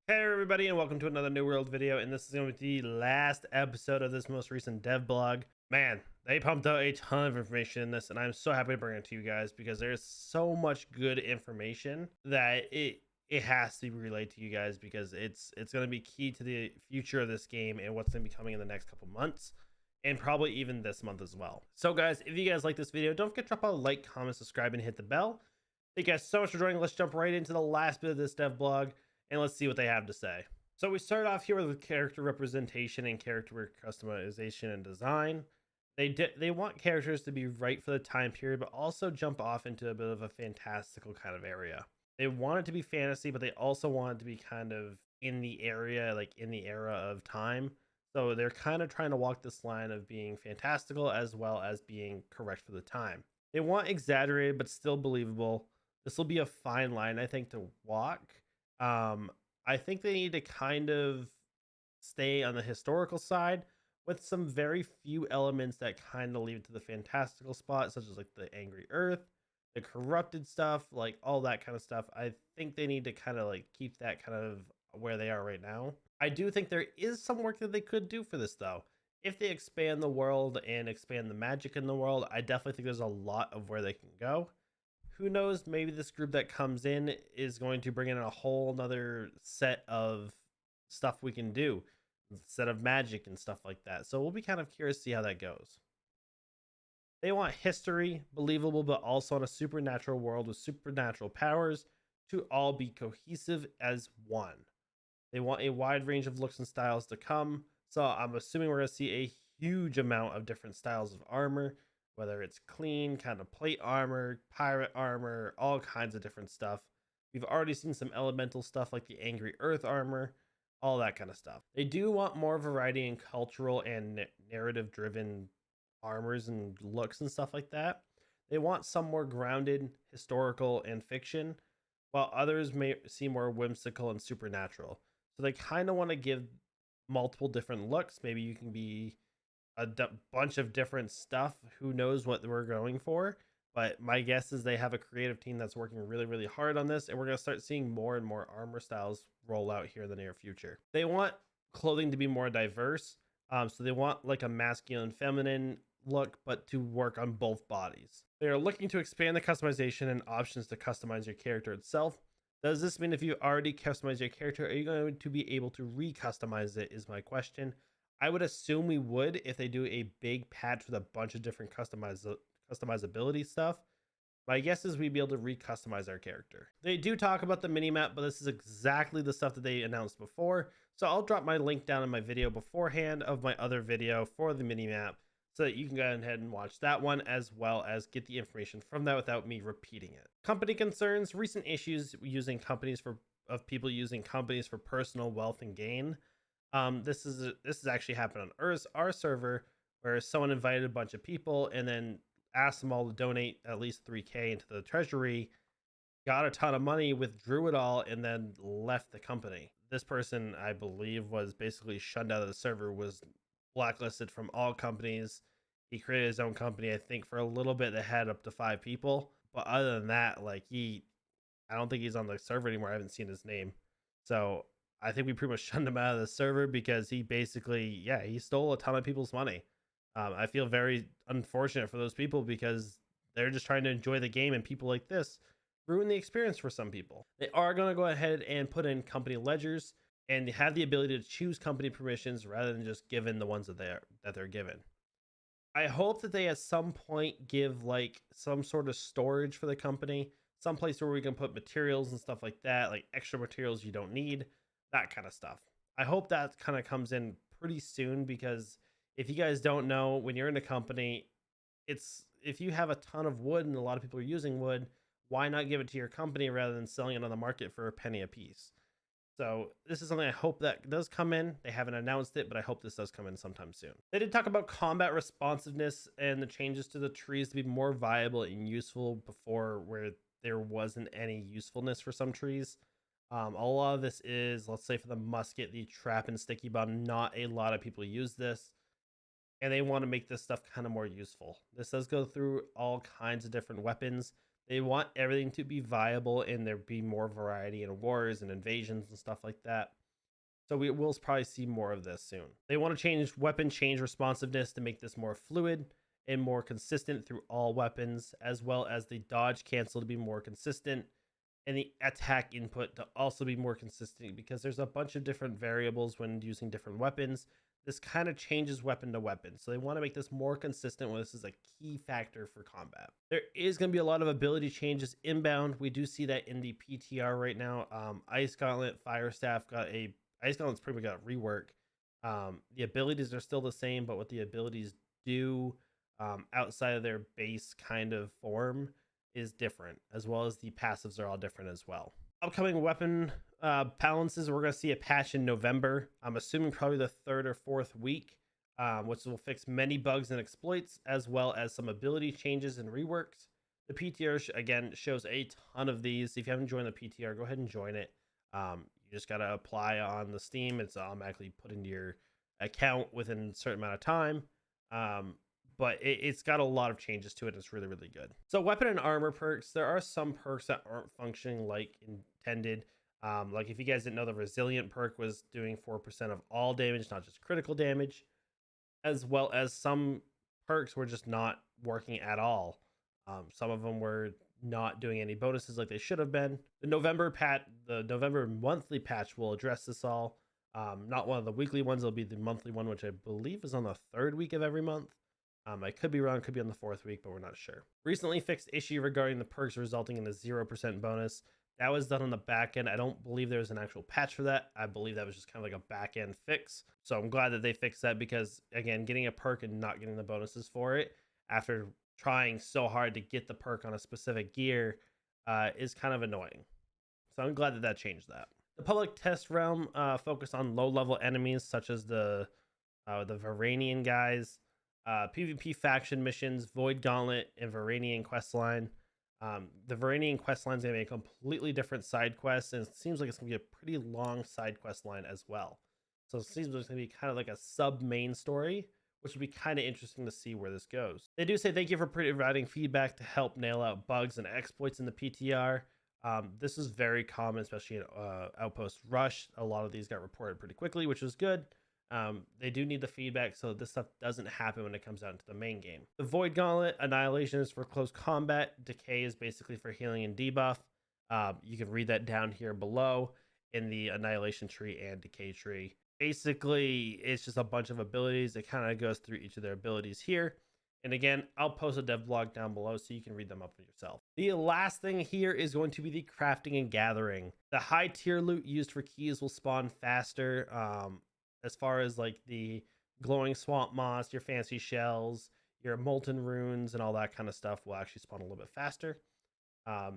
Hey everybody, and welcome to another New World video, and this is going to be the last episode of this most recent dev blog. Man, they pumped out a ton of information in this, and I'm so happy to bring it to you guys because there's so much good information that it has to be relayed to you guys because it's going to be key to the future of this game and what's going to be coming in the next couple months and probably even this month as well. So guys, if you guys like this video, don't forget to drop a like, comment, subscribe, and hit the bell. Thank you guys so much for joining. Let's jump right into the last bit of this dev blog and let's see what they have to say. So we start off here with character representation and character customization and design. They want characters to be right for the time period, but also jump off into a bit of a fantastical kind of area. They want it to be fantasy, but they also want it to be kind of in the area, like in the era of time. So they're kind of trying to walk this line of being fantastical as well as being correct for the time. They want exaggerated but still believable. This will be a fine line, I think, to walk. um, I think they need to kind of stay on the historical side with some very few elements that kind of leave it to the fantastical spot, such as like the angry earth, the corrupted stuff, like all that kind of stuff. I think they need to kind of like keep that kind of where they are right now. I do think there is some work that they could do for this though. If they expand the world and expand the magic in the world, I definitely think there's a lot of where they can go. Who knows, maybe this group that comes in is going to bring in a whole nother set of stuff we can do, set of magic and stuff like that. So we'll be kind of curious to see how that goes. They want history, believable, but also in a supernatural world with supernatural powers to all be cohesive as one. They want a wide range of looks and styles to come. So I'm assuming we're going to see a huge amount of different styles of armor, whether it's clean, kind of plate armor, pirate armor, all kinds of different stuff. We've already seen some elemental stuff like the Angry Earth armor, all that kind of stuff. They do want more variety in cultural and narrative driven armors and looks and stuff like that. They want some more grounded historical and fiction, while others may seem more whimsical and supernatural. So they kind of want to give multiple different looks. Maybe you can be a bunch of different stuff. Who knows what we're going for? But my guess is they have a creative team that's working really, really hard on this, and we're going to start seeing more and more armor styles roll out here in the near future. They want clothing to be more diverse. So they want like a masculine, feminine look, but to work on both bodies. They are looking to expand the customization and options to customize your character itself. Does this mean if you already customize your character, are you going to be able to re-customize it? Is my question. I would assume we would if they do a big patch with a bunch of different customizability stuff. My guess is we'd be able to re-customize our character. They do talk about the mini map, but this is exactly the stuff that they announced before. So I'll drop my link down in my video beforehand of my other video for the mini map so that you can go ahead and watch that one as well as get the information from that without me repeating it. Company concerns, recent issues using companies for of people using companies for personal wealth and gain. This is actually happened on our server where someone invited a bunch of people and then asked them all to donate at least 3K into the treasury, got a ton of money, withdrew it all, and then left the company. This person, I believe, was basically shunned out of the server, was blacklisted from all companies. He created his own company, I think, for a little bit that had up to 5 people. But other than that, like I don't think he's on the server anymore. I haven't seen his name. So I think we pretty much shunned him out of the server because he basically, yeah, he stole a ton of people's money. I feel very unfortunate for those people because they're just trying to enjoy the game, and people like this ruin the experience for some people. They are going to go ahead and put in company ledgers and have the ability to choose company permissions rather than just given the ones that they're given. I hope that they at some point give like some sort of storage for the company, some place where we can put materials and stuff like that, like extra materials you don't need, that kind of stuff. I hope that kind of comes in pretty soon because if you guys don't know, when you're in a company, it's if you have a ton of wood and a lot of people are using wood, why not give it to your company rather than selling it on the market for a penny a piece? So this is something I hope that does come in. They haven't announced it, but I hope this does come in sometime soon. They did talk about combat responsiveness and the changes to the trees to be more viable and useful before where there wasn't any usefulness for some trees. A lot of this is, let's say for the musket, the trap and sticky bomb, not a lot of people use this. And they want to make this stuff kind of more useful. This does go through all kinds of different weapons. They want everything to be viable and there be more variety in wars and invasions and stuff like that. So we will probably see more of this soon. They want to change weapon change responsiveness to make this more fluid and more consistent through all weapons, as well as the dodge cancel to be more consistent and the attack input to also be more consistent, because there's a bunch of different variables when using different weapons. This kind of changes weapon to weapon. So they want to make this more consistent when this is a key factor for combat. There is going to be a lot of ability changes inbound. We do see that in the PTR right now. Ice Gauntlet, Fire Staff got a Ice Gauntlet's pretty much got rework. The abilities are still the same, but what the abilities do outside of their base kind of form is different, as well as the passives are all different as well. Upcoming weapon balances, we're going to see a patch in November. I'm assuming probably the 3rd or 4th week, which will fix many bugs and exploits, as well as some ability changes and reworks. The PTR, again, shows a ton of these. If you haven't joined the PTR, go ahead and join it. You just got to apply on the Steam. It's automatically put into your account within a certain amount of time. But it's got a lot of changes to it. It's really, really good. So weapon and armor perks, there are some perks that aren't functioning like intended. Like if you guys didn't know, the resilient perk was doing 4% of all damage, not just critical damage, as well as some perks were just not working at all. Some of them were not doing any bonuses like they should have been. The November monthly patch will address this all. Not one of the weekly ones. It'll be the monthly one, which I believe is on the 3rd week of every month. I could be wrong, could be on the 4th week, but we're not sure. Recently fixed issue regarding the perks resulting in a 0% bonus. That was done on the back end. I don't believe there was an actual patch for that. I believe that was just kind of like a back end fix. So I'm glad that they fixed that, because again, getting a perk and not getting the bonuses for it after trying so hard to get the perk on a specific gear is kind of annoying. So I'm glad that that changed that. The public test realm focused on low level enemies such as the Varanian guys, PvP faction missions, Void Gauntlet, and Varanian questline. The Varanian questline is going to be a completely different side quest, and it seems like it's going to be a pretty long side quest line as well. So it seems like it's going to be kind of like a sub main story, which would be kind of interesting to see where this goes. They do say thank you for providing feedback to help nail out bugs and exploits in the PTR. This is very common, especially in Outpost Rush. A lot of these got reported pretty quickly, which is good. They do need the feedback so this stuff doesn't happen when it comes out into the main game. The Void Gauntlet, Annihilation is for close combat. Decay is basically for healing and debuff. You can read that down here below in the Annihilation tree and Decay tree. Basically, it's just a bunch of abilities. It kind of goes through each of their abilities here. And again, I'll post a dev blog down below so you can read them up for yourself. The last thing here is going to be the crafting and gathering. The high tier loot used for keys will spawn faster. As far as like the glowing swamp moss, your fancy shells, your molten runes, and all that kind of stuff will actually spawn a little bit faster.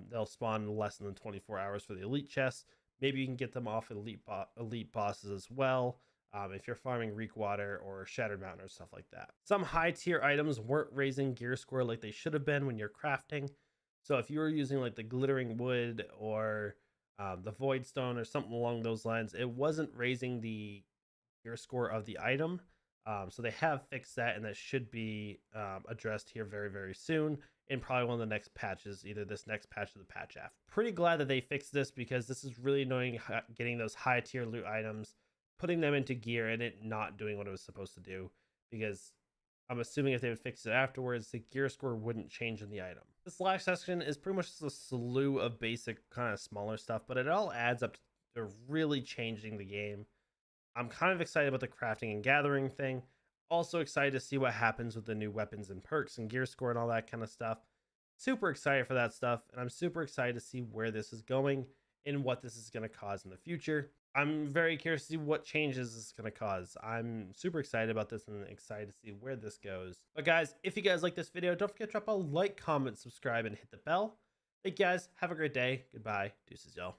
They'll spawn in less than 24 hours for the elite chests. Maybe you can get them off elite bosses as well, if you're farming Reekwater or Shattered Mountain or stuff like that. Some high tier items weren't raising gear score like they should have been when you're crafting. So if you were using like the glittering wood or the void stone or something along those lines, it wasn't raising the gear score of the item. So they have fixed that, and that should be addressed here very, very soon in probably one of the next patches, either this next patch or the patch after. Pretty glad that they fixed this, because this is really annoying getting those high tier loot items, putting them into gear, and it not doing what it was supposed to do, because I'm assuming if they would fix it afterwards, the gear score wouldn't change in the item. This last section is pretty much just a slew of basic kind of smaller stuff, but it all adds up to really changing the game. I'm kind of excited about the crafting and gathering thing. Also excited to see what happens with the new weapons and perks and gear score and all that kind of stuff. Super excited for that stuff, and I'm super excited to see where this is going and what this is going to cause in the future. I'm very curious to see what changes this is going to cause. I'm super excited about this and excited to see where this goes. But guys, if you guys like this video, don't forget to drop a like, comment, subscribe, and hit the bell. Thank you guys. Have a great day. Goodbye. Deuces, y'all.